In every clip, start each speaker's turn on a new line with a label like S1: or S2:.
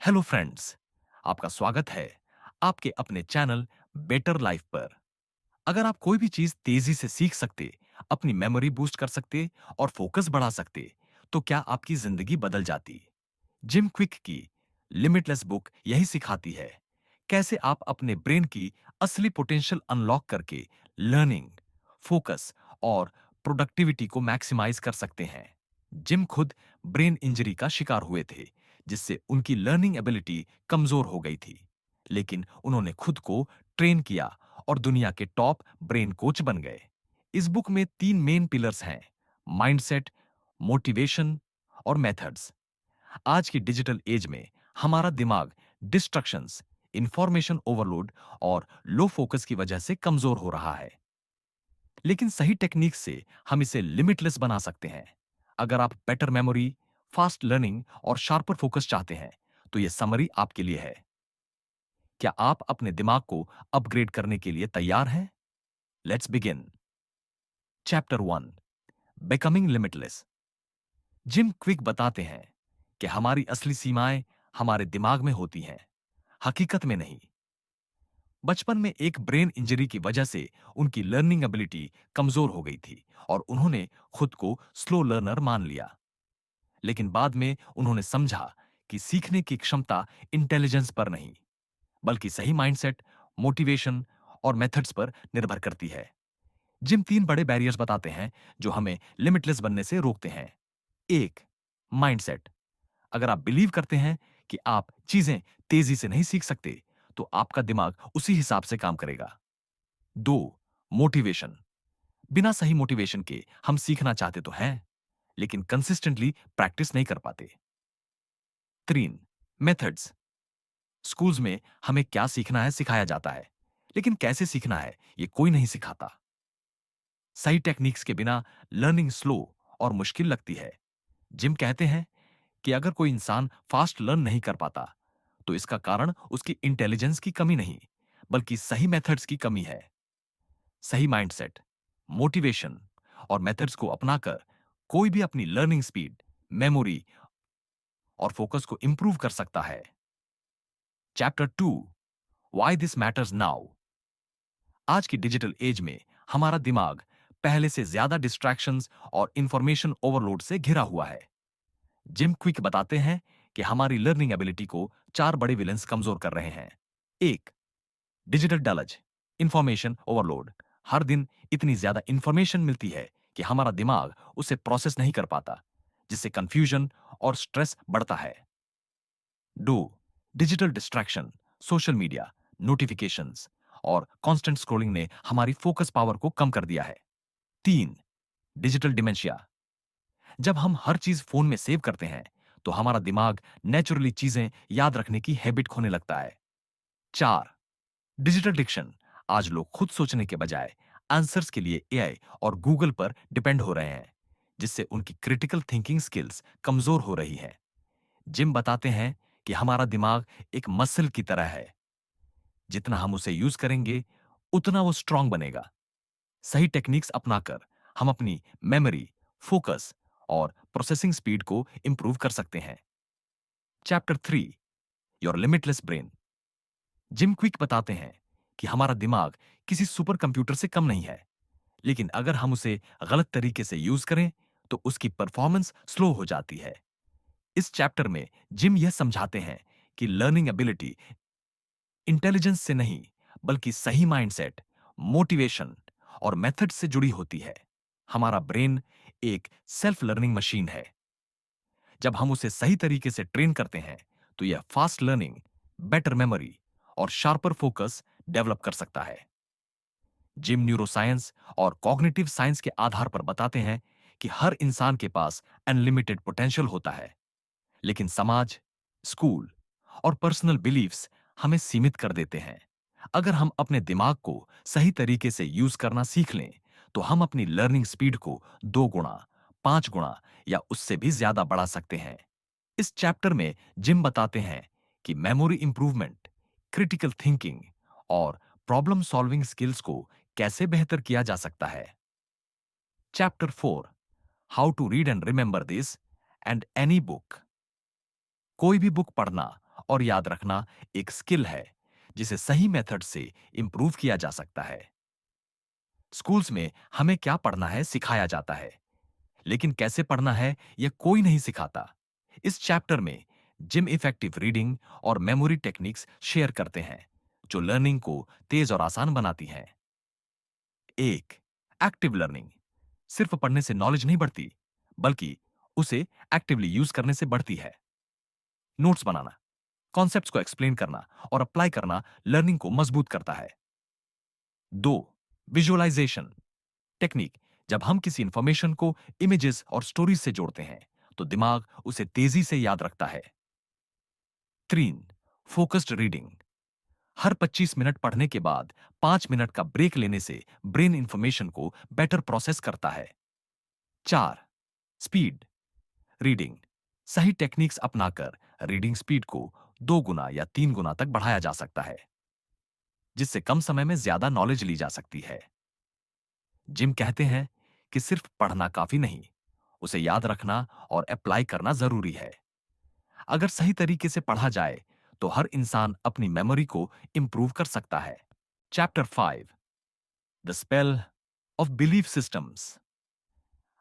S1: Hello friends, आपका स्वागत है आपके अपने चैनल बेटर लाइफ पर। अगर आप कोई भी चीज तेजी से सीख सकते, अपनी मेमोरी बूस्ट कर सकते और फोकस बढ़ा सकते, तो क्या आपकी जिंदगी बदल जाती? जिम क्विक की लिमिटलेस बुक यही सिखाती है कैसे आप अपने ब्रेन की असली पोटेंशियल अनलॉक करके लर्निंग, फोकस और प्रोडक्टिविटी को मैक्सिमाइज कर सकते हैं। जिम खुद ब्रेन इंजरी का शिकार हुए थे, जिससे उनकी लर्निंग एबिलिटी कमजोर हो गई थी। लेकिन उन्होंने खुद को ट्रेन किया और दुनिया के टॉप ब्रेन कोच बन गए। इस बुक में 3 मेन पिलर्स हैं: माइंडसेट, मोटिवेशन और मेथड्स। आज की डिजिटल एज में हमारा दिमाग डिस्ट्रक्शंस, इंफॉर्मेशन ओवरलोड और लो फोकस की वजह से कमजोर हो रहा है। लेकिन सही टेक्निक से हम इसे लिमिटलेस बना सकते हैं। अगर आप बेटर मेमोरी, फास्ट लर्निंग और शार्पर फोकस चाहते हैं, तो यह समरी आपके लिए है। क्या आप अपने दिमाग को अपग्रेड करने के लिए तैयार हैं? Let's begin. Chapter 1, becoming limitless. Gym quick बताते हैं कि हमारी असली सीमाएं हमारे दिमाग में होती हैं, हकीकत में नहीं। बचपन में एक ब्रेन इंजरी की वजह से उनकी लर्निंग एबिलिटी कमजोर हो गई थी और उन्होंने खुद को स्लो लर्नर मान लिया। लेकिन बाद में उन्होंने समझा कि सीखने की क्षमता इंटेलिजेंस पर नहीं, बल्कि सही माइंडसेट, मोटिवेशन और मेथड्स पर निर्भर करती है। जिम 3 बड़े बैरियर्स बताते हैं जो हमें लिमिटलेस बनने से रोकते हैं। 1, माइंडसेट। अगर आप बिलीव करते हैं कि आप चीजें तेजी से नहीं सीख सकते, तो आपका दिमाग उसी हिसाब से काम करेगा। 2, मोटिवेशन। बिना सही मोटिवेशन के हम सीखना चाहते तो हैं, लेकिन कंसिस्टेंटली प्रैक्टिस नहीं कर पाते। 3, मेथड्स। स्कूल्स में हमें क्या सीखना है सिखाया जाता है, लेकिन कैसे सीखना है ये कोई नहीं सिखाता। सही टेक्निक्स के बिना लर्निंग स्लो और मुश्किल लगती है। जिम कहते हैं कि अगर कोई इंसान फास्ट लर्न नहीं कर पाता, तो इसका कारण उसकी इंटेलिजेंस की कमी नहीं, बल्कि सही मेथड्स की कमी है। सही माइंडसेट, मोटिवेशन और मेथड्स को अपनाकर कोई भी अपनी लर्निंग स्पीड, मेमोरी और फोकस को इंप्रूव कर सकता है। Chapter 2, why this matters now. आज की डिजिटल एज में हमारा दिमाग पहले से ज्यादा डिस्ट्रैक्शंस और इंफॉर्मेशन ओवरलोड से घिरा हुआ है। जिम क्विक बताते हैं कि हमारी लर्निंग एबिलिटी को 4 बड़े विलेंस कमजोर कर रहे हैं। 1, डिजिटल डलज, इंफॉर्मेशन ओवरलोड। हर दिन इतनी ज्यादा इंफॉर्मेशन मिलती है कि हमारा दिमाग उसे प्रोसेस नहीं कर पाता, जिससे कंफ्यूजन और स्ट्रेस बढ़ता है। 2, digital distraction, social media, notifications और कांस्टेंट स्क्रॉलिंग ने हमारी फोकस पावर को कम कर दिया है। 3, डिजिटल डिमेंशिया। जब हम हर चीज फोन में सेव करते हैं, तो हमारा दिमाग नेचुरली चीजें याद रखने की हैबिट खोने लगता है। 4, डिजिटल डिक्शन। आज लोग खुद सोचने के बजाय आंसर्स के लिए एआई और गूगल पर डिपेंड हो रहे हैं, जिससे उनकी क्रिटिकल थिंकिंग स्किल्स कमजोर हो रही हैं। जिम बताते हैं कि हमारा दिमाग एक मसल की तरह है, जितना हम उसे यूज करेंगे, उतना वो स्ट्रांग बनेगा। सही टेक्निक्स अपनाकर हम अपनी मेमोरी, फोकस और प्रोसेसिंग स्पीड को इंप्रूव कर सकते हैं। Chapter 3, your limitless brain. Gym quick बताते हैं कि हमारा दिमाग किसी सुपर कंप्यूटर से कम नहीं है, लेकिन अगर हम उसे गलत तरीके से यूज करें, तो उसकी परफॉर्मेंस स्लो हो जाती है। इस चैप्टर में जिम यह समझाते हैं कि लर्निंग एबिलिटी इंटेलिजेंस से नहीं, बल्कि सही माइंडसेट, मोटिवेशन और मेथड से जुड़ी होती है। हमारा ब्रेन एक सेल्फ लर्निंग मशीन है। जब हम उसे सही तरीके से ट्रेन करते हैं, तो यह फास्ट लर्निंग, बेटर मेमोरी और शार्पर फोकस डेवलप कर सकता है। जिम न्यूरोसाइंस और कॉग्निटिव साइंस के आधार पर बताते हैं कि हर इंसान के पास अनलिमिटेड पोटेंशियल होता है, लेकिन समाज, स्कूल और पर्सनल बिलीफ्स हमें सीमित कर देते हैं। अगर हम अपने दिमाग को सही तरीके से यूज करना सीख लें, तो हम अपनी लर्निंग स्पीड को 2 गुना, 5 गुना या उससे भी ज्यादा बढ़ा सकते हैं। इस चैप्टर में जिम बताते हैं कि मेमोरी इंप्रूवमेंट, क्रिटिकल थिंकिंग और प्रॉब्लम सॉल्विंग स्किल्स को कैसे बेहतर किया जा सकता है। Chapter 4, how to read and remember this and any book. कोई भी बुक पढ़ना और याद रखना एक स्किल है जिसे सही मेथड से इंप्रूव किया जा सकता है। स्कूल्स में हमें क्या पढ़ना है सिखाया जाता है, लेकिन कैसे पढ़ना है यह कोई नहीं सिखाता। इस चैप्टर में जिम इफेक्टिव रीडिंग और मेमोरी टेक्निक्स शेयर करते हैं जो लर्निंग को तेज और आसान बनाती हैं। एक, एक्टिव लर्निंग। सिर्फ पढ़ने से नॉलेज नहीं बढ़ती, बल्कि उसे एक्टिवली यूज करने से बढ़ती है। नोट्स बनाना, कॉन्सेप्ट्स को एक्सप्लेन करना और अप्लाई करना लर्निंग को मजबूत करता है। दो, विजुअलाइजेशन टेक्निक। जब हम किसी इंफॉर्मेशन को इमेजेस और स्टोरीज से जोड़ते हैं तो दिमाग उसे तेजी से याद रखता है। तीन, फोकस्ड रीडिंग। हर 25 मिनट पढ़ने के बाद 5 मिनट का ब्रेक लेने से ब्रेन इंफॉर्मेशन को बेटर प्रोसेस करता है। चार, स्पीड रीडिंग। सही टेक्निक्स अपनाकर रीडिंग स्पीड को 2 गुना या 3 गुना तक बढ़ाया जा सकता है, जिससे कम समय में ज्यादा नॉलेज ली जा सकती है। जिम कहते हैं कि सिर्फ पढ़ना काफी नहीं, उसे याद रखना और अप्लाई करना जरूरी है। अगर सही तरीके से पढ़ा जाए तो हर इंसान अपनी मेमोरी को इंप्रूव कर सकता है। Chapter 5, the spell of belief systems.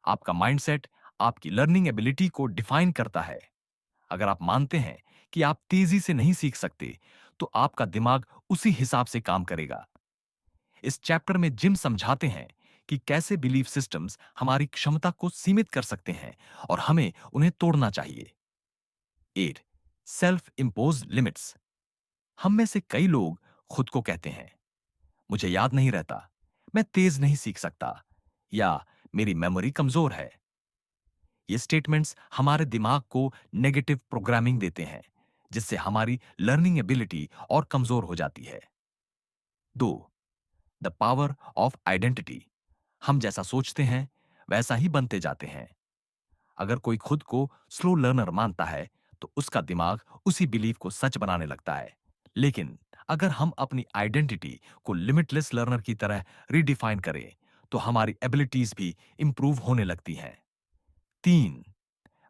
S1: आपका माइंडसेट आपकी लर्निंग एबिलिटी को डिफाइन करता है। अगर आप मानते हैं कि आप तेजी से नहीं सीख सकते, तो आपका दिमाग उसी हिसाब से काम करेगा। इस चैप्टर में जिम समझाते हैं कि कैसे बिलीफ सिस्टम्स हमारी क्षमता को सीमित कर सकते हैं और हमें उन्हें तोड़ना चाहिए। 8, सेल्फ इम्पोज लिमिट्स। हम में से कई लोग खुद को कहते हैं, मुझे याद नहीं रहता, मैं तेज नहीं सीख सकता, या मेरी मेमोरी कमजोर है। ये स्टेटमेंट्स हमारे दिमाग को नेगेटिव प्रोग्रामिंग देते हैं, जिससे हमारी लर्निंग एबिलिटी और कमजोर हो जाती है। 2, द पावर ऑफ आइडेंटिटी। हम जैसा सोचते हैं वैसा ही बनते जाते हैं। अगर कोई खुद को स्लो लर्नर मानता है तो उसका दिमाग उसी बिलीफ को सच बनाने लगता है। लेकिन अगर हम अपनी आइडेंटिटी को लिमिटलेस लर्नर की तरह रीडिफाइन करें तो हमारी एबिलिटीज भी इंप्रूव होने लगती हैं। 3,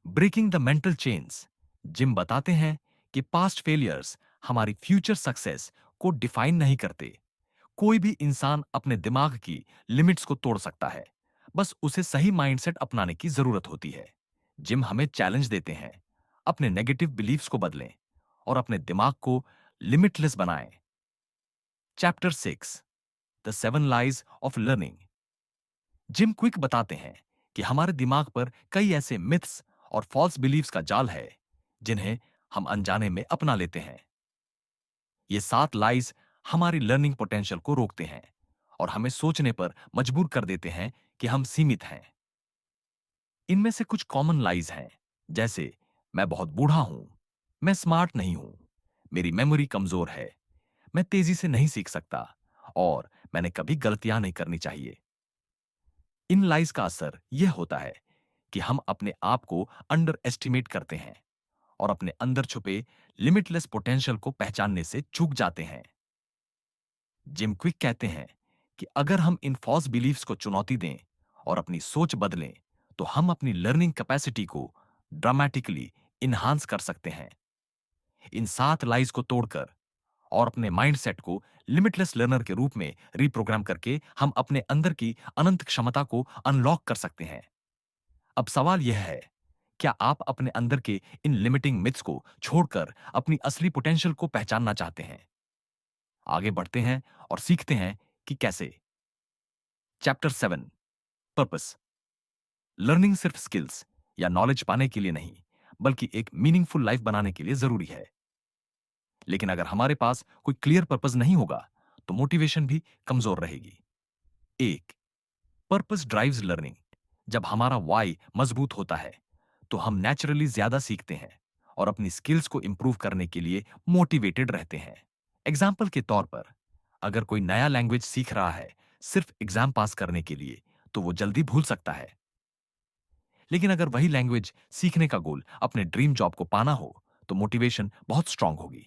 S1: breaking the mental chains. Jim बताते हैं कि पास्ट फेलियर्स हमारी फ्यूचर सक्सेस को डिफाइन नहीं करते। कोई भी इंसान अपने दिमाग की लिमिट्स को तोड़ सकता है, बस उसे सही माइंडसेट अपनाने की जरूरत होती है। जिम हमें चैलेंज देते हैं, अपने नेगेटिव बिलीफ्स को बदलें और अपने दिमाग को लिमिटलेस बनाएं। Chapter 6, the 7 lies of learning. Gym quick बताते हैं कि हमारे दिमाग पर कई ऐसे मिथ्स और फॉल्स बिलीफ्स का जाल है जिन्हें हम अनजाने में अपना लेते हैं। ये 7 लाइज हमारी लर्निंग पोटेंशियल को रोकते हैं और हमें सोचने पर मजबूर कर देते हैं कि हम सीमित हैं। इनमें से कुछ कॉमन लाइज हैं, जैसे मैं बहुत बूढ़ा हूं, मैं स्मार्ट नहीं हूं, मेरी मेमोरी कमजोर है, मैं तेजी से नहीं सीख सकता और मैंने कभी गलतियां नहीं करनी चाहिए। इन लाइज का असर यह होता है कि हम अपने आप को अंडर एस्टिमेट करते हैं और अपने अंदर छुपे लिमिटलेस पोटेंशियल को पहचानने से चूक जाते हैं। जिम क्विक कहते हैं कि अगर हम इन फॉल्स बिलीफ्स को चुनौती दें और अपनी सोच बदलें, तो हम अपनी लर्निंग कैपेसिटी को ड्रामेटिकली इन्हांस कर सकते हैं। इन 7 लाइज को तोड़कर और अपने माइंडसेट को लिमिटलेस लर्नर के रूप में रिप्रोग्राम करके हम अपने अंदर की अनंत क्षमता को अनलॉक कर सकते हैं। अब सवाल यह है, क्या आप अपने अंदर के इन लिमिटिंग मिथ्स को छोड़कर अपनी असली पोटेंशियल को पहचानना चाहते हैं? आगे बढ़ते हैं और सीखते हैं कि कैसे। Chapter 7, purpose. लर्निंग सिर्फ स्किल्स या नॉलेज पाने के लिए नहीं, बल्कि एक मीनिंगफुल लाइफ बनाने के लिए जरूरी है। लेकिन अगर हमारे पास कोई क्लियर पर्पस नहीं होगा तो मोटिवेशन भी कमजोर रहेगी। एक, पर्पस ड्राइव्स लर्निंग। जब हमारा वाई मजबूत होता है तो हम नेचुरली ज्यादा सीखते हैं और अपनी स्किल्स को इंप्रूव करने के लिए मोटिवेटेड रहते हैं। एग्जाम्पल के तौर पर, अगर कोई नया लैंग्वेज सीख रहा है सिर्फ एग्जाम पास करने के लिए, तो वो जल्दी भूल सकता है। लेकिन अगर वही लैंग्वेज सीखने का गोल अपने ड्रीम जॉब को पाना हो तो मोटिवेशन बहुत स्ट्रांग होगी।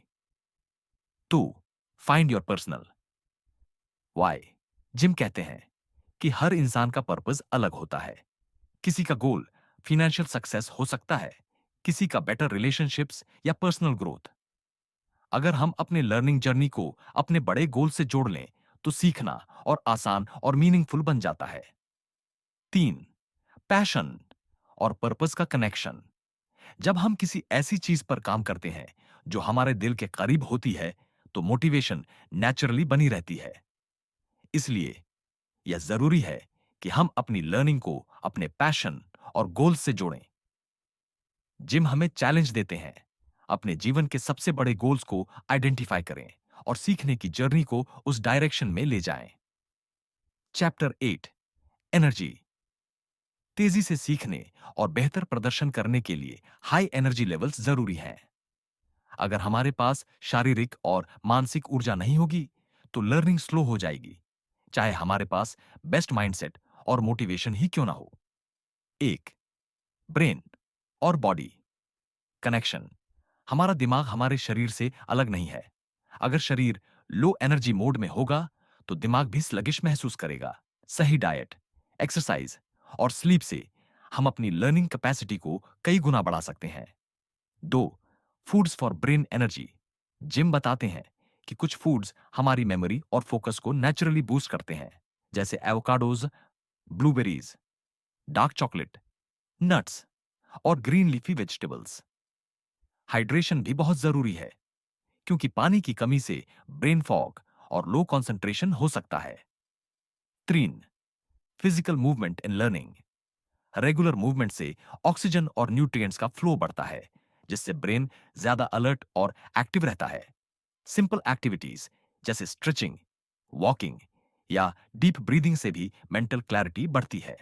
S1: 2, find your personal why. Jim कहते हैं कि हर इंसान का पर्पस अलग होता है। किसी का गोल फाइनेंशियल सक्सेस हो सकता है, किसी का बेटर रिलेशनशिप्स या पर्सनल ग्रोथ। अगर हम अपने लर्निंग जर्नी को अपने बड़े गोल से जोड़ लें, तो सीखना और आसान और मीनिंगफुल बन जाता है। 3. पैशन और पर्पस का कनेक्शन। जब हम किसी ऐसी चीज पर काम करते हैं जो हमारे दिल के करीब होती है, तो मोटिवेशन नेचुरली बनी रहती है। इसलिए यह जरूरी है कि हम अपनी लर्निंग को अपने पैशन और गोल से जोड़ें। जिम हमें चैलेंज देते हैं, अपने जीवन के सबसे बड़े गोल्स को आइडेंटिफाई करें और सीखने की जर्नी को उस डायरेक्शन में ले जाएं। Chapter 8, energy. तेजी से सीखने और बेहतर प्रदर्शन करने के लिए हाई एनर्जी लेवल्स जरूरी हैं। अगर हमारे पास शारीरिक और मानसिक ऊर्जा नहीं होगी, तो लर्निंग स्लो हो जाएगी, चाहे हमारे पास बेस्ट माइंडसेट और मोटिवेशन ही क्यों ना हो। एक, ब्रेन और बॉडी कनेक्शन। हमारा दिमाग हमारे शरीर से अलग नहीं है। अगर शरीर लो एनर्जी मोड में होगा, तो दिमाग भी स्लगिश महसूस करेगा। सही डाइट, एक्सरसाइज और स्लीप से हम अपनी लर्निंग कैपेसिटी को कई गुना बढ़ा सकते हैं। 2. Foods for brain energy. Gym बताते हैं कि कुछ फूड्स हमारी मेमोरी और फोकस को नेचुरली बूस्ट करते हैं, जैसे avocados, blueberries, dark chocolate, nuts और ग्रीन लीफी वेजिटेबल्स। हाइड्रेशन भी बहुत जरूरी है, क्योंकि पानी की कमी से ब्रेन फॉग और लो कंसंट्रेशन हो सकता है। 3. Physical movement in learning. Regular movement से ऑक्सीजन और न्यूट्रिएंट्स का फ्लो बढ़ता है, जिससे ब्रेन ज्यादा अलर्ट और एक्टिव रहता है। सिंपल एक्टिविटीज जैसे स्ट्रेचिंग, वॉकिंग या डीप ब्रीदिंग से भी मेंटल क्लैरिटी बढ़ती है।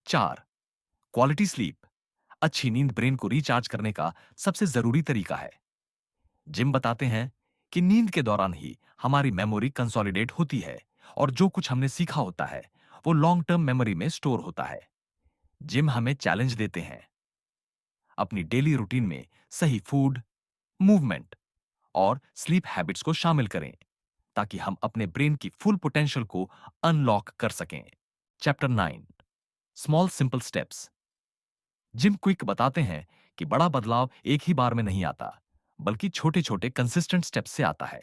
S1: 4. Quality sleep. अच्छी नींद ब्रेन को रिचार्ज करने का सबसे जरूरी तरीका है। जिम बताते हैं कि नींद के दौरान ही हमारी मेमोरी कंसोलिडेट होती है और जो कुछ हमने सीखा होता है, वो लॉन्ग टर्म मेमोरी में स्टोर होता है। जिम हमें चैलेंज देते हैं, अपनी डेली रूटीन में सही फूड, मूवमेंट और स्लीप हैबिट्स को शामिल करें, ताकि हम अपने ब्रेन की फुल पोटेंशियल को अनलॉक कर सकें। Chapter 9, small simple steps. Gym quick बताते हैं कि बड़ा बदलाव एक ही बार में नहीं आता, बल्कि छोटे छोटे कंसिस्टेंट स्टेप्स से आता है।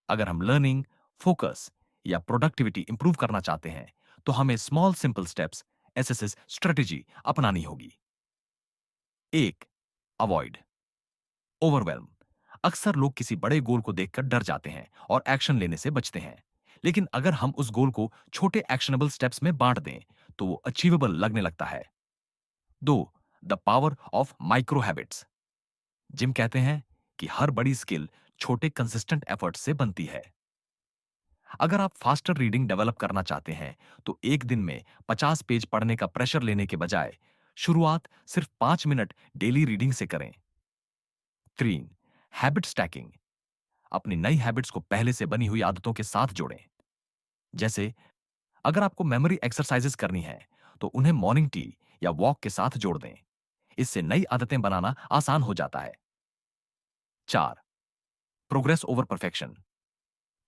S1: अगर हम लर्निंग, फोकस या प्रोडक्टिविटी इंप्रूव करना चाहते हैं, तो हमें small simple steps SSS strategy अपनानी होगी। 1. Avoid overwhelm. अक्सर लोग किसी बड़े गोल को देखकर डर जाते हैं और एक्शन लेने से बचते हैं। लेकिन अगर हम उस गोल को छोटे एक्शनेबल स्टेप्स में बांट दें, तो वो अचीवेबल लगने लगता है। 2. The power of micro habits. Gym कहते हैं कि हर बड़ी स्किल छोटे कंसिस्टेंट एफर्ट से बनती है। अगर आप फास्टर रीडिंग डेवलप करना चाहते हैं, तो एक दिन में 50 पेज पढ़ने का प्रेशर लेने के बजाय शुरुआत सिर्फ 5 मिनट डेली रीडिंग से करें। 3. Habit stacking. अपनी नई हैबिट्स को पहले से बनी हुई आदतों के साथ जोड़ें। जैसे अगर आपको मेमोरी एक्सरसाइजेस करनी है, तो उन्हें मॉर्निंग टी या वॉक के साथ जोड़ दें। इससे नई आदतें बनाना आसान हो जाता है। 4. Progress over perfection.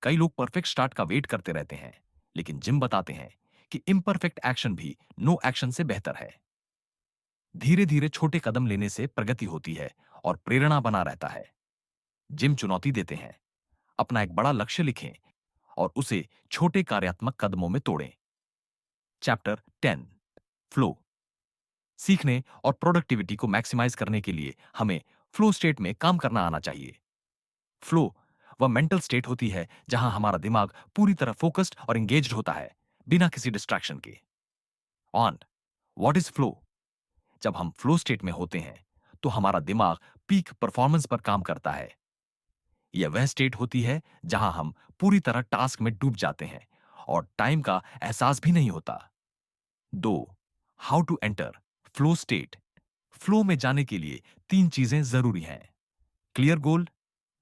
S1: कई लोग परफेक्ट स्टार्ट का वेट करते रहते हैं, लेकिन जिम बताते हैं कि इम्परफेक्ट एक्शन भी नो एक्शन से बेहतर है। धीरे धीरे छोटे कदम लेने से प्रगति होती है और प्रेरणा बना रहता है। जिम चुनौती देते हैं, अपना एक बड़ा लक्ष्य लिखें और उसे छोटे कार्यात्मक कदमों में तोड़ें। Chapter 10, flow. सीखने और प्रोडक्टिविटी को मैक्सिमाइज करने के लिए हमें फ्लो स्टेट में काम करना आना चाहिए। फ्लो वह मेंटल स्टेट होती है जहां हमारा दिमाग पूरी तरह फोकस्ड और एंगेज्ड होता है, बिना किसी डिस्ट्रैक्शन के। On what is flow? जब हम फ्लो स्टेट में होते हैं, तो हमारा दिमाग पीक परफॉर्मेंस पर काम करता है। यह वह स्टेट होती है जहां हम पूरी तरह टास्क में डूब जाते हैं और टाइम का एहसास भी नहीं होता। 2. How to enter flow state. Flow में जाने के लिए 3 चीजें जरूरी हैं: क्लियर गोल,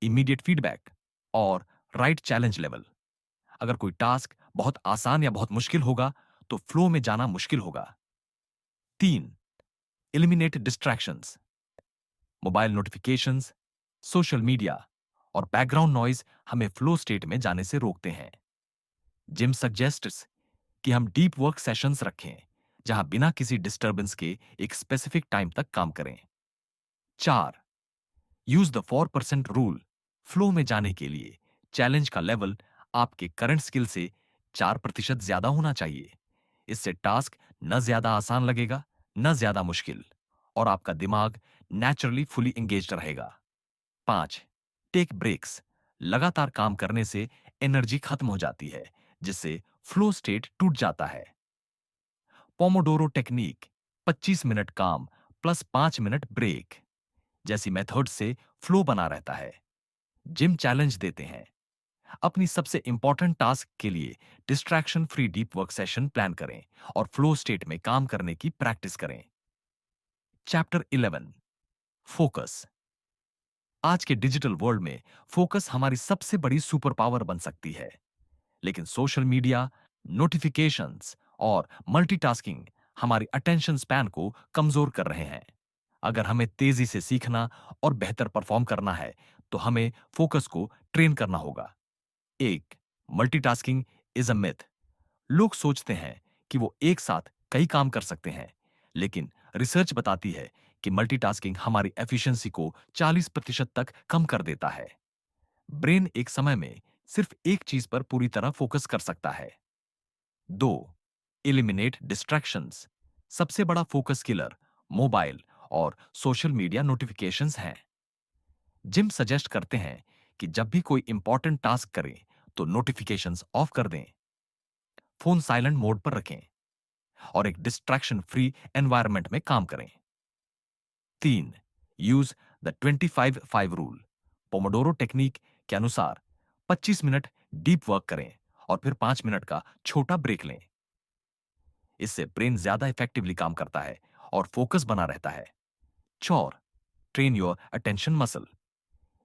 S1: इमीडिएट फीडबैक और राइट चैलेंज लेवल। अगर कोई टास्क बहुत आसान या बहुत मुश्किल होगा, तो फ्लो में जाना मुश्किल होगा। 3. Eliminate distractions. Mobile notifications, social media और बैकग्राउंड नॉइज हमें फ्लो स्टेट में जाने से रोकते हैं। जिम सजेस्ट्स कि हम डीप वर्क सेशंस रखें, जहां बिना किसी डिस्टरबेंस के एक स्पेसिफिक टाइम तक काम करें। 4. Use the 4% rule. फ्लो में जाने के लिए चैलेंज का लेवल आपके करंट स्किल से 4% ज्यादा होना चाहिए। इससे टास्क न ज्यादा आसान लगेगा, न ज्यादा मुश्किल, और आपका दिमाग नेचुरली फुली एंगेज्ड रहेगा। 5. Take breaks. लगातार काम करने से एनर्जी खत्म हो जाती है, जिससे फ्लो स्टेट टूट जाता है। पोमोडोरो टेक्निक, 25 मिनट काम प्लस 5 मिनट ब्रेक जैसी मेथड से फ्लो बना रहता है। जिम चैलेंज देते हैं। अपनी सबसे इंपॉर्टेंट टास्क के लिए distraction free deep work session plan करें और फ्लो स्टेट में काम करने की प्रैक्टिस करें। Chapter 11, focus. आज के डिजिटल वर्ल्ड में फोकस हमारी सबसे बड़ी सुपर पावर बन सकती है, लेकिन सोशल मीडिया, नोटिफिकेशंस और मल्टीटास्किंग हमारी अटेंशन स्पैन को कमजोर कर रहे हैं। अगर हमें तेजी से सीखना और बेहतर परफॉर्म करना है, तो हमें फोकस को ट्रेन करना होगा। एक, मल्टीटास्किंग इज अ मिथ। लोग सोचते हैं कि वो एक साथ कई काम कर सकते हैं, लेकिन रिसर्च बताती है कि मल्टीटास्किंग हमारी एफिशिएंसी को 40% तक कम कर देता है। ब्रेन एक समय में सिर्फ एक चीज पर पूरी तरह फोकस कर सकता है। दो, एलिमिनेट डिस्ट्रैक्शंस। सबसे बड़ा फोकस किलर मोबाइल और सोशल मीडिया नोटिफिकेशंस हैं। जिम सजेस्ट करते हैं कि जब भी कोई इंपॉर्टेंट टास्क करें, तो नोटिफिकेशंस ऑफ कर दें, फोन साइलेंट मोड पर रखें और एक डिस्ट्रैक्शन फ्री एनवायरनमेंट में काम करें। तीन, use the 25-5 rule. Pomodoro technique के अनुसार 25 मिनट डीप वर्क करें और फिर 5 मिनट का छोटा ब्रेक लें। इससे ब्रेन ज्यादा इफेक्टिवली काम करता है और फोकस बना रहता है। चौर, ट्रेन योर अटेंशन मसल।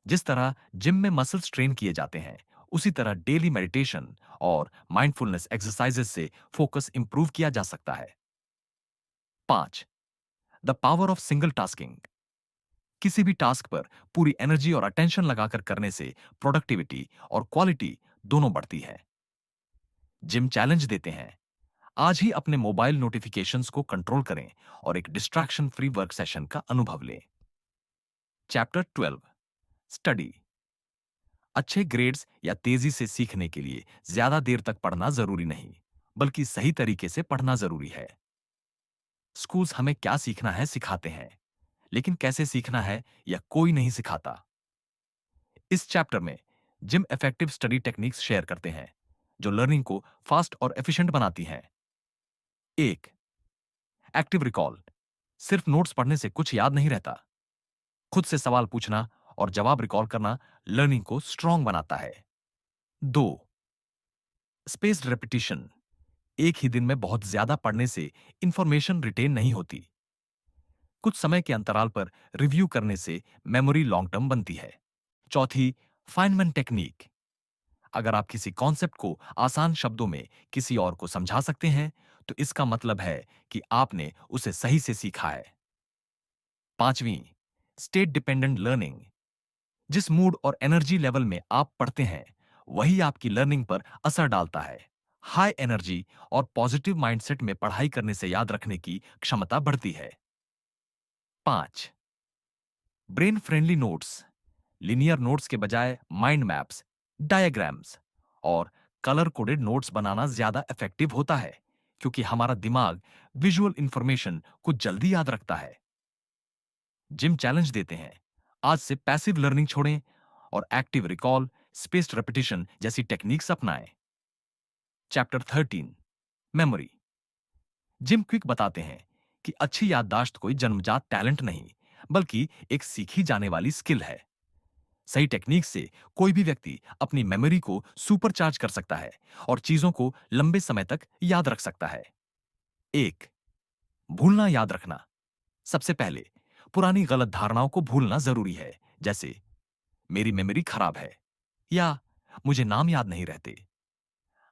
S1: जिस तरह जिम में मसल्स ट्रेन किए जाते हैं, उसी तरह डेली मेडिटेशन और माइंडफुलनेस एक्सरसाइजेस से फोकस इंप्रूव किया जा सकता है। 5. The power of single tasking. किसी भी टास्क पर पूरी एनर्जी और अटेंशन लगाकर करने से प्रोडक्टिविटी और क्वालिटी दोनों बढ़ती है। जिम चैलेंज देते हैं। आज ही अपने मोबाइल नोटिफिकेशंस को कंट्रोल करें और एक डिस्ट्रैक्शन फ्री वर्क सेशन का अनुभव लें। Chapter 12, study. अच्छे ग्रेड्स या तेजी से सीखने के लिए ज्यादा देर तक पढ़ना जरूरी नहीं, बल्कि सही तरीके से पढ़ना जरूरी है। स्कूल्स हमें क्या सीखना है सिखाते हैं, लेकिन कैसे सीखना है यह कोई नहीं सिखाता। इस चैप्टर में gym effective study techniques share करते हैं, जो लर्निंग को फास्ट और एफिशिएंट बनाती हैं। एक, एक्टिव रिकॉल। सिर्फ नोट्स पढ़ने से कुछ याद नहीं रहता। खुद से सवाल पूछना और जवाब रिकॉल करना लर्निंग को स्ट्रांग बनाता है। दो, स्पेस्ड रेपिटेशन। एक ही दिन में बहुत ज्यादा पढ़ने से इंफॉर्मेशन रिटेन नहीं होती। कुछ समय के अंतराल पर रिव्यू करने से मेमोरी लॉन्ग टर्म बनती है। चौथी, फाइनमैन टेक्निक। अगर आप किसी कॉन्सेप्ट को आसान शब्दों में किसी और को समझा सकते हैं, तो इसका मतलब है कि आपने उसे सही से सीखा है। पांचवी, स्टेट डिपेंडेंट लर्निंग। जिस मूड और एनर्जी लेवल में आप पढ़ते हैं, वही आपकी लर्निंग पर असर डालता है। हाई एनर्जी और पॉजिटिव माइंडसेट में पढ़ाई करने से याद रखने की क्षमता बढ़ती है। पांच, brain friendly notes. Linear notes के बजाय माइंड मैप्स, डायग्राम्स और कलर कोडेड नोट्स बनाना ज्यादा इफेक्टिव होता है, क्योंकि हमारा दिमाग विजुअल इंफॉर्मेशन को जल्दी याद रखता है। जिम चैलेंज देते हैं। आज से पैसिव लर्निंग छोड़ें और एक्टिव रिकॉल, स्पेस्ड रेपिटेशन जैसी टेक्निक्स अपनाएं। Chapter 13, memory. जिम क्विक बताते हैं कि अच्छी याददाश्त कोई जन्मजात टैलेंट नहीं, बल्कि एक सीखी जाने वाली स्किल है। सही टेक्निक से कोई भी व्यक्ति अपनी मेमोरी को सुपरचार्ज कर सकता है और चीजों को लंबे समय तक याद रख सकता है। एक, भूलना याद रखना। सबसे पहले पुरानी गलत धारणाओं को भूलना जरूरी है, जैसे मेरी मेमोरी खराब है या मुझे नाम याद नहीं रहते।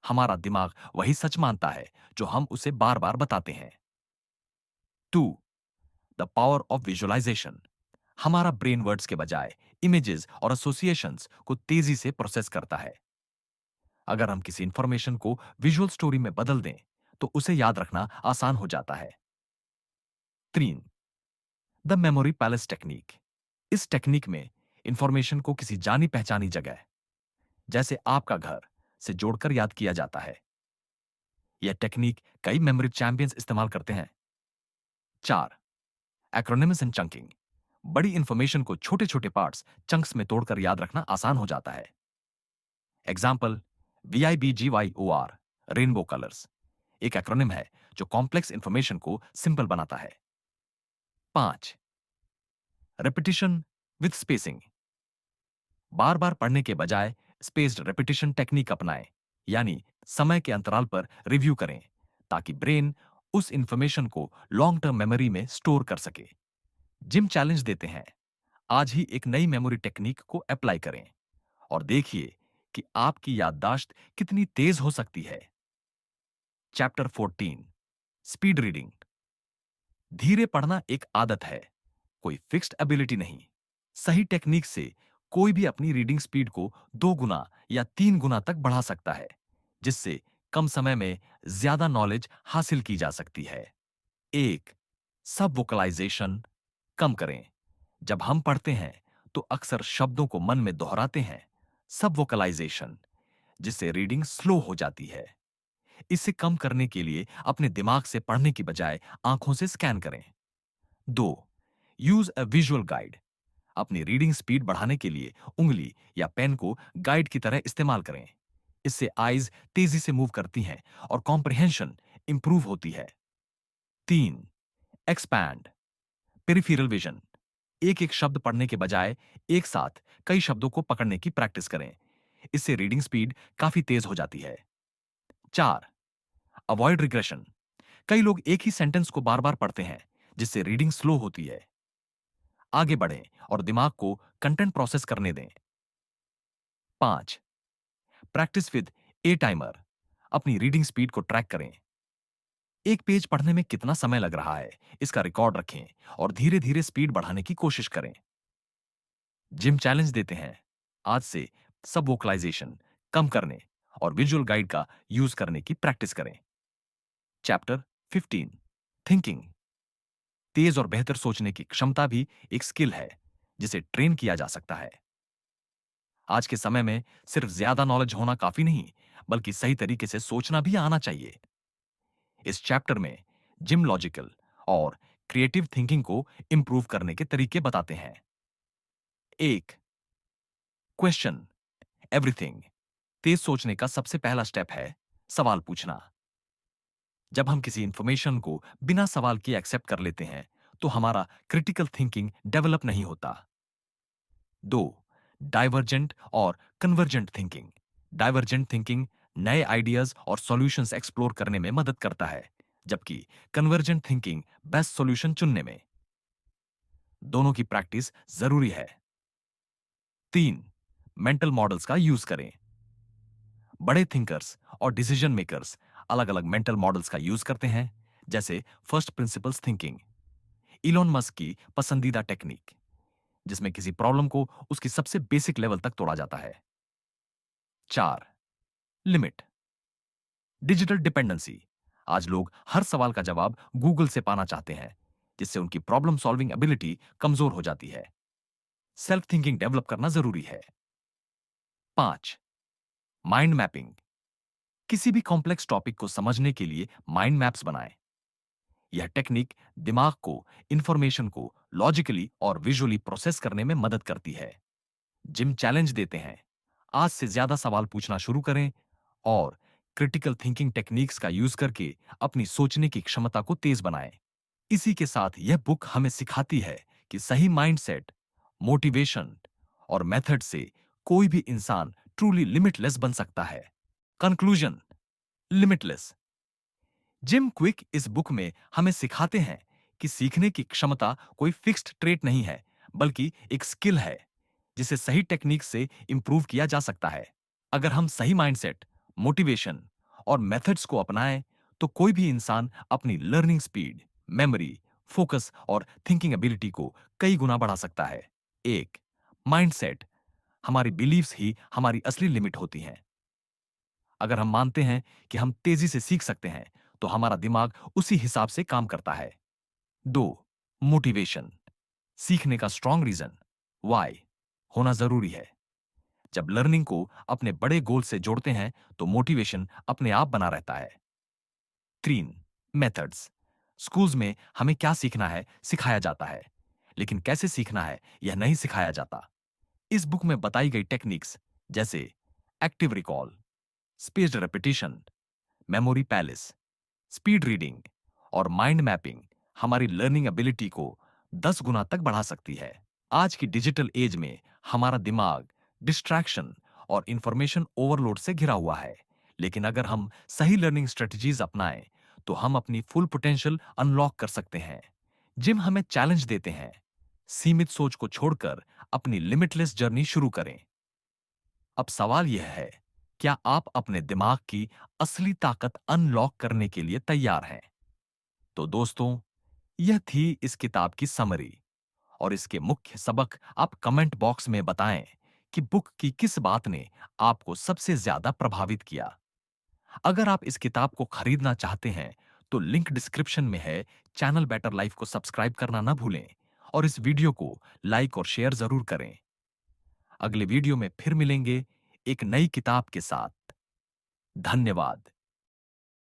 S1: हमारा दिमाग वही सच मानता है जो हम उसे बार बार बताते हैं। Two, the power of visualization. हमारा ब्रेन वर्ड्स के बजाय इमेजेस और एसोसिएशंस को तेजी से प्रोसेस करता है। अगर हम किसी इंफॉर्मेशन को विजुअल स्टोरी में बदल दें, तो उसे याद रखना आसान हो जाता है। तीन, द मेमोरी पैलेस टेक्निक। इस टेक्निक में इंफॉर्मेशन को किसी जानी पहचानी जगह, जैसे आपका घर, से जोड़कर याद किया जाता है। यह टेक्निक कई मेमोरी चैंपियंस इस्तेमाल करते हैं। 4. Acronyms and chunking. बड़ी इंफॉर्मेशन को छोटे छोटे पार्ट्स, चंक्स में तोड़कर याद रखना आसान हो जाता है। एग्जाम्पल, VIBGYOR, रेनबो कलर्स, एक एक्रोनिम है जो कॉम्प्लेक्स इंफॉर्मेशन को सिंपल बनाता है। 5. Repetition with spacing. बार बार पढ़ने के बजाय स्पेस्ड रेपिटिशन टेक्निक अपनाएं, यानी समय के अंतराल पर रिव्यू करें, ताकि ब्रेन उस इंफॉर्मेशन को लॉन्ग टर्म मेमोरी में स्टोर कर सके। जिम चैलेंज देते हैं, आज ही एक नई मेमोरी टेक्निक को अप्लाई करें और देखिए कि आपकी याददाश्त कितनी तेज हो सकती है। Chapter 14, speed reading. धीरे पढ़ना एक आदत है, कोई फिक्स्ड एबिलिटी नहीं। सही टेक्निक से कोई भी अपनी रीडिंग स्पीड को 2 गुना या 3 गुना तक बढ़ा सकता है, जिससे कम समय में ज्यादा नॉलेज हासिल की जा सकती है। एक, सब वोकलाइजेशन कम करें। जब हम पढ़ते हैं तो अक्सर शब्दों को मन में दोहराते हैं, सब वोकलाइजेशन, जिससे रीडिंग स्लो हो जाती है। इसे कम करने के लिए अपने दिमाग से पढ़ने की बजाय आंखों से स्कैन करें। 2. Use a visual guide. अपनी रीडिंग स्पीड बढ़ाने के लिए उंगली या पेन को गाइड की तरह इस्तेमाल करें। इससे आईज तेजी से मूव करती हैं और कॉम्प्रिहेंशन इंप्रूव होती है। 3. Expand peripheral vision. एक एक शब्द पढ़ने के बजाय एक साथ कई शब्दों को पकड़ने की प्रैक्टिस करें। इससे रीडिंग स्पीड काफी तेज हो जाती है। 4. Avoid regression. कई लोग एक ही सेंटेंस को बार बार पढ़ते हैं, जिससे रीडिंग स्लो होती है। आगे बढ़ें और दिमाग को कंटेंट प्रोसेस करने दें। 5. Practice with A timer. अपनी रीडिंग स्पीड को ट्रैक करें। एक पेज पढ़ने में कितना समय लग रहा है, इसका रिकॉर्ड रखें और धीरे धीरे स्पीड बढ़ाने की कोशिश करें। जिम चैलेंज देते हैं, आज से सब वोकलाइजेशन कम करने और विजुअल गाइड का यूज करने की प्रैक्टिस करें। Chapter 15, thinking. तेज और बेहतर सोचने की क्षमता भी एक स्किल है, जिसे ट्रेन किया जा सकता है। आज के समय में सिर्फ ज्यादा नॉलेज होना काफी नहीं, बल्कि सही तरीके से सोचना भी आना चाहिए। इस चैप्टर में जिम लॉजिकल और क्रिएटिव थिंकिंग को इंप्रूव करने के तरीके बताते हैं। एक, क्वेश्चन एवरीथिंग। तेज सोचने का सबसे पहला स्टेप है सवाल पूछना। जब हम किसी इंफॉर्मेशन को बिना सवाल किए एक्सेप्ट कर लेते हैं, तो हमारा क्रिटिकल थिंकिंग डेवलप नहीं होता। 2. डाइवर्जेंट और कन्वर्जेंट थिंकिंग। डाइवर्जेंट थिंकिंग नए आइडियाज और सॉल्यूशंस एक्सप्लोर करने में मदद करता है, जबकि कन्वर्जेंट थिंकिंग बेस्ट सॉल्यूशन चुनने में। दोनों की प्रैक्टिस जरूरी है। 3. मेंटल मॉडल्स का यूज करें। बड़े थिंकर्स और डिसीजन मेकर्स अलग अलग मेंटल मॉडल्स का यूज करते हैं, जैसे first principles thinking, Elon Musk की पसंदीदा टेक्निक, जिसमें किसी प्रॉब्लम को उसकी सबसे बेसिक लेवल तक तोड़ा जाता है। 4. Limit digital dependency. आज लोग हर सवाल का जवाब गूगल से पाना चाहते हैं, जिससे उनकी प्रॉब्लम सॉल्विंग एबिलिटी कमजोर हो जाती है। सेल्फ थिंकिंग डेवलप करना जरूरी है। 5. Mind mapping. किसी भी कॉम्प्लेक्स टॉपिक को समझने के लिए माइंड मैप्स बनाएं। यह टेक्निक दिमाग को इंफॉर्मेशन को लॉजिकली और विजुअली प्रोसेस करने में मदद करती है। जिम चैलेंज देते हैं, आज से ज्यादा सवाल पूछना शुरू करें और क्रिटिकल थिंकिंग टेक्निक्स का यूज करके अपनी सोचने की क्षमता को तेज बनाएं। इसी के साथ यह बुक हमें सिखाती है कि सही माइंडसेट, मोटिवेशन और मेथड से कोई भी इंसान ट्रूली लिमिटलेस बन सकता है। Conclusion, limitless. जिम क्विक इस बुक में हमें सिखाते हैं कि सीखने की क्षमता कोई फिक्स्ड ट्रेट नहीं है, बल्कि एक स्किल है, जिसे सही टेक्निक से इंप्रूव किया जा सकता है। अगर हम सही माइंडसेट, मोटिवेशन और मेथड्स को अपनाएं, तो कोई भी इंसान अपनी लर्निंग स्पीड, मेमोरी, फोकस और थिंकिंग एबिलिटी को कई गुना बढ़ा सकता है। एक, माइंडसेट। हमारी बिलीव्स ही हमारी असली लिमिट होती हैं। अगर हम मानते हैं कि हम तेजी से सीख सकते हैं, तो हमारा दिमाग उसी हिसाब से काम करता है। 2. मोटिवेशन, सीखने का स्ट्रॉन्ग रीजन, वाई। होना जरूरी है। जब लर्निंग को अपने बड़े गोल से जोड़ते हैं तो मोटिवेशन अपने आप बना रहता है। 3 मेथड्स। स्कूल्स में हमें क्या सीखना है सिखाया जाता है, लेकिन कैसे सीखना है यह नहीं सिखाया जाता। इस बुक में बताई गई टेक्निक्स जैसे active recall, spaced repetition, memory palace, speed reading और माइंड मैपिंग हमारी लर्निंग एबिलिटी को 10 गुना तक बढ़ा सकती है। आज की डिजिटल एज में हमारा दिमाग डिस्ट्रैक्शन और इंफॉर्मेशन ओवरलोड से घिरा हुआ है, लेकिन अगर हम सही लर्निंग स्ट्रेटजीज अपनाएं तो हम अपनी फुल पोटेंशियल अनलॉक कर सकते हैं। जिम हमें चैलेंज देते हैं, सीमित सोच को छोड़कर अपनी लिमिटलेस जर्नी शुरू करें। अब सवाल यह है, क्या आप अपने दिमाग की असली ताकत अनलॉक करने के लिए तैयार हैं? तो दोस्तों, यह थी इस किताब की समरी और इसके मुख्य सबक आप कमेंट बॉक्स में बताएं कि बुक की किस बात ने आपको सबसे ज्यादा प्रभावित किया। अगर आप इस किताब को खरीदना चाहते हैं, तो लिंक डिस्क्रिप्शन में है। चैनल बेटर लाइफ को सब्सक्राइब करना ना भूलें और इस वीडियो को लाइक और शेयर जरूर करें। अगले वीडियो में फिर मिलेंगे एक नई किताब के साथ। धन्यवाद।